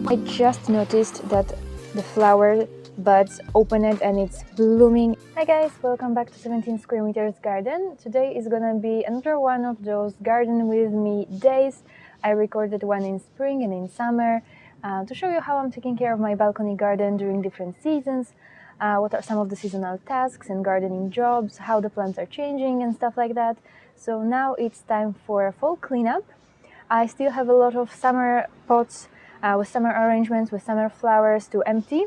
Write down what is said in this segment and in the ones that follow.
I just noticed that the flower buds opened and it's blooming. Hi guys, welcome back to 17 square meters garden. Today is gonna be another one of those garden with me days. I recorded one in spring and in summer to show you how I'm taking care of my balcony garden during different seasons, what are some of the seasonal tasks and gardening jobs, how the plants are changing and stuff like that. So now it's time for a fall cleanup. I still have a lot of summer pots with summer arrangements, with summer flowers to empty.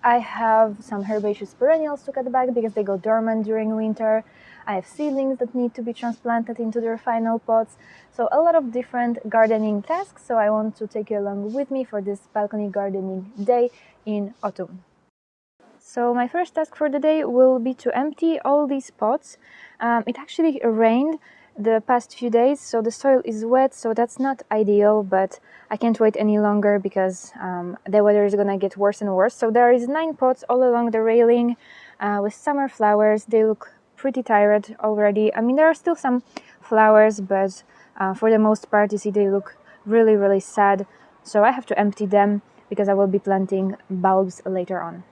I have some herbaceous perennials to cut back because they go dormant during winter. I have seedlings that need to be transplanted into their final pots. So a lot of different gardening tasks, so I want to take you along with me for this balcony gardening day in autumn. So my first task for the day will be to empty all these pots. It actually rained the past few days, so the soil is wet, so that's not ideal, but I can't wait any longer because the weather is gonna get worse and worse. So there is 9 pots all along the railing with summer flowers. They look pretty tired already. I mean, there are still some flowers, but for the most part, you see they look really sad. So I have to empty them because I will be planting bulbs later on.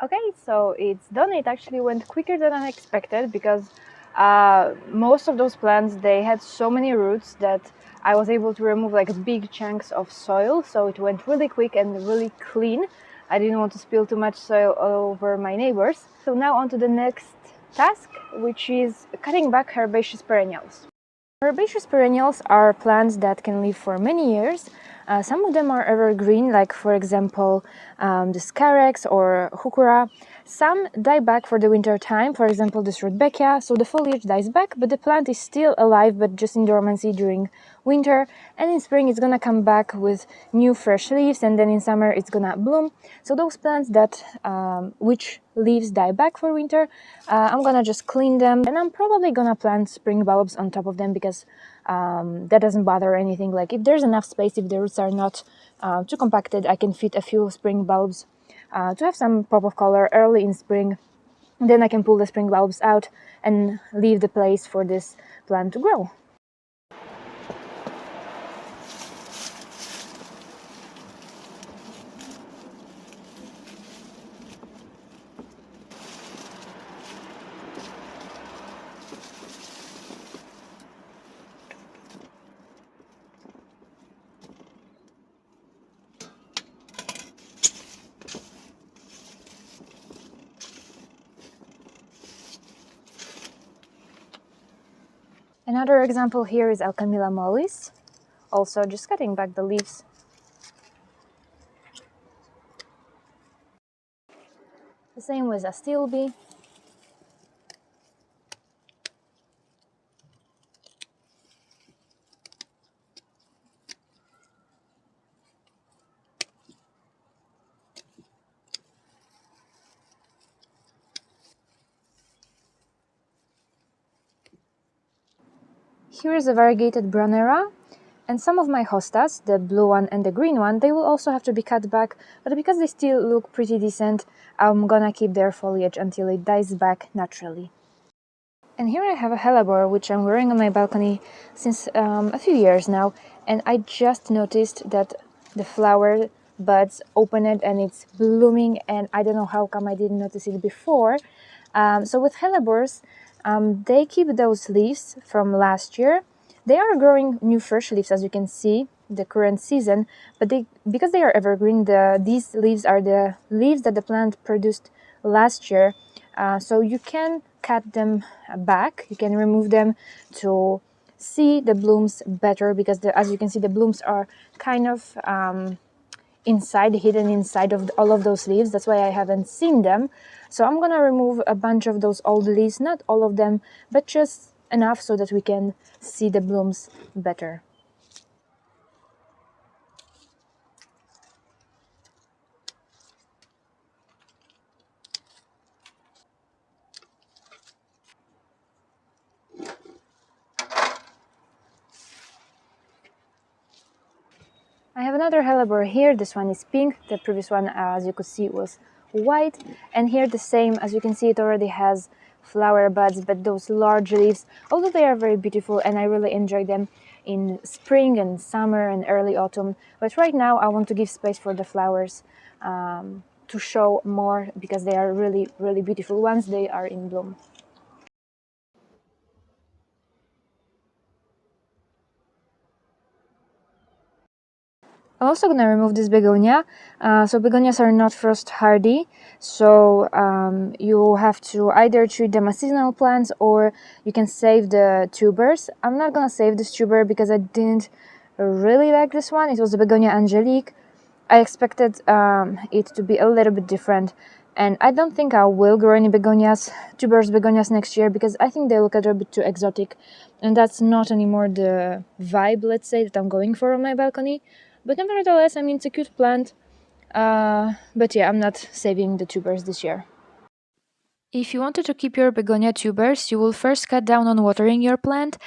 Okay, so it's done. It actually went quicker than I expected because most of those plants, they had so many roots that I was able to remove like big chunks of soil, so it went really quick and really clean. I didn't want to spill too much soil all over my neighbors. So now on to the next task, which is cutting back herbaceous perennials. Herbaceous perennials are plants that can live for many years. Some of them are evergreen, like for example the Scarex or Heuchera. Some die back for the winter time, for example this Rudbeckia, so the foliage dies back, but the plant is still alive, but just in dormancy during winter, and in spring it's gonna come back with new fresh leaves, and then in summer it's gonna bloom. So those plants that which leaves die back for winter, I'm gonna just clean them, and I'm probably gonna plant spring bulbs on top of them because that doesn't bother anything. Like if there's enough space, if the roots are not too compacted, I can fit a few spring bulbs to have some pop of color early in spring. Then I can pull the spring bulbs out and leave the place for this plant to grow. Another example here is Alcamilla mollis, also just cutting back the leaves. The same with Astilbe. Here is a variegated Brunera, and some of my hostas, the blue one and the green one, they will also have to be cut back, but because they still look pretty decent, I'm gonna keep their foliage until it dies back naturally. And here I have a hellebore, which I'm wearing on my balcony since a few years now, and I just noticed that the flower buds opened and it's blooming, and I don't know how come I didn't notice it before. So with hellebores, they keep those leaves from last year. They are growing new fresh leaves, as you can see. the current season, but because they are evergreen, these leaves are the leaves that the plant produced last year. So you can cut them back, you can remove them to see the blooms better, because as you can see, the blooms are kind of hidden inside of all of those leaves. That's why I haven't seen them. So I'm gonna remove a bunch of those old leaves, not all of them, but just enough so that we can see the blooms better. I have another hellebore here. This one is pink. The previous one, as you could see, was white. And here the same. As you can see, it already has flower buds, but those large leaves, although they are very beautiful and I really enjoy them in spring and summer and early autumn. But right now I want to give space for the flowers to show more, because they are really, really beautiful once they are in bloom. I'm also going to remove this begonia. So begonias are not frost hardy, so you have to either treat them as seasonal plants or you can save the tubers. I'm not going to save this tuber because I didn't really like this one. It was the begonia angelique. I expected it to be a little bit different, and I don't think I will grow any tubers begonias next year, because I think they look a little bit too exotic, and that's not anymore the vibe, let's say, that I'm going for on my balcony. But nevertheless, I mean, it's a cute plant. But yeah, I'm not saving the tubers this year. If you wanted to keep your begonia tubers, you will first cut down on watering your plant,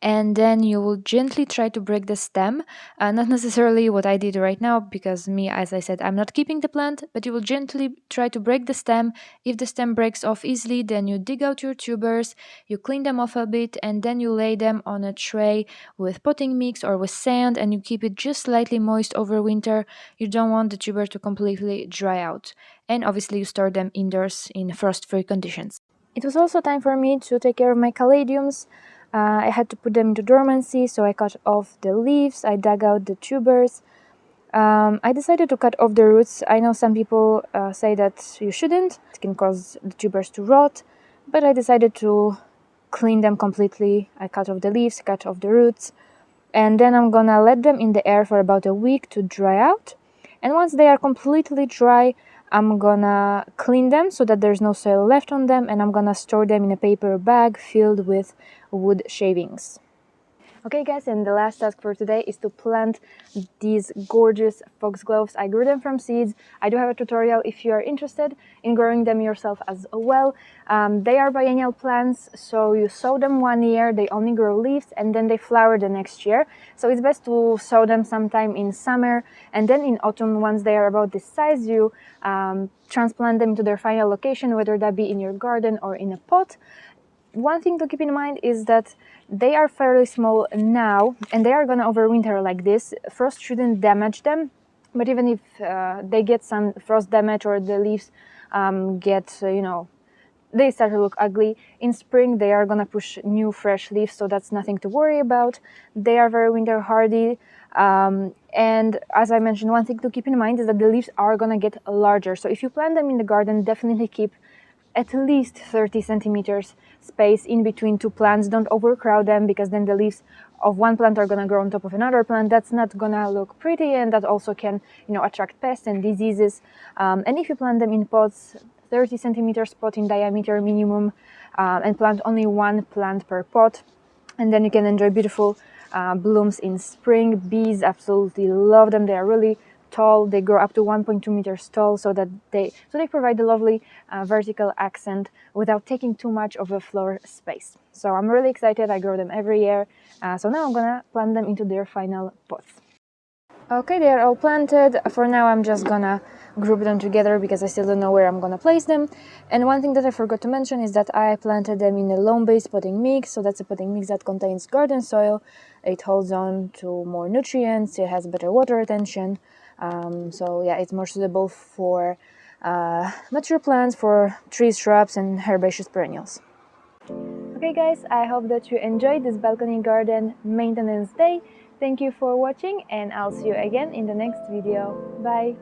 and then you will gently try to break the stem. Not necessarily what I did right now, because me, as I said, I'm not keeping the plant, but you will gently try to break the stem. If the stem breaks off easily, then you dig out your tubers, you clean them off a bit, and then you lay them on a tray with potting mix or with sand, and you keep it just slightly moist over winter. You don't want the tuber to completely dry out. And obviously you store them indoors in frost-free conditions. It was also time for me to take care of my caladiums. I had to put them into dormancy, so I cut off the leaves, I dug out the tubers. I decided to cut off the roots. I know some people say that you shouldn't, it can cause the tubers to rot, but I decided to clean them completely. I cut off the leaves, cut off the roots, and then I'm gonna let them in the air for about a week to dry out. And once they are completely dry, I'm gonna clean them so that there's no soil left on them, and I'm gonna store them in a paper bag filled with wood shavings. Okay guys, and the last task for today is to plant these gorgeous foxgloves. I grew them from seeds. I do have a tutorial if you are interested in growing them yourself as well. They are biennial plants, so you sow them 1 year, they only grow leaves, and then they flower the next year. So it's best to sow them sometime in summer, and then in autumn, once they are about this size, you transplant them to their final location, whether that be in your garden or in a pot. One thing to keep in mind is that they are fairly small now, and they are gonna overwinter like this. Frost shouldn't damage them, but even if they get some frost damage or the leaves get, they start to look ugly, in spring they are gonna push new fresh leaves, so that's nothing to worry about. They are very winter hardy, and as I mentioned, one thing to keep in mind is that the leaves are gonna get larger. So if you plant them in the garden, definitely keep at least 30 centimeters space in between two plants. Don't overcrowd them, because then the leaves of one plant are gonna grow on top of another plant. That's not gonna look pretty, and that also can, attract pests and diseases. And if you plant them in pots, 30 centimeters pot in diameter minimum, and plant only one plant per pot, and then you can enjoy beautiful blooms in spring. Bees absolutely love them. They are really tall. They grow up to 1.2 meters tall, so they provide a lovely vertical accent without taking too much of a floor space. So I'm really excited. I grow them every year. So now I'm gonna plant them into their final pots. Okay, they are all planted. For now, I'm just gonna group them together because I still don't know where I'm gonna place them. And one thing that I forgot to mention is that I planted them in a loam-based potting mix. So that's a potting mix that contains garden soil. It holds on to more nutrients. It has better water retention. So yeah, it's more suitable for mature plants, for trees, shrubs, and herbaceous perennials. Okay guys, I hope that you enjoyed this balcony garden maintenance day. Thank you for watching, and I'll see you again in the next video. Bye!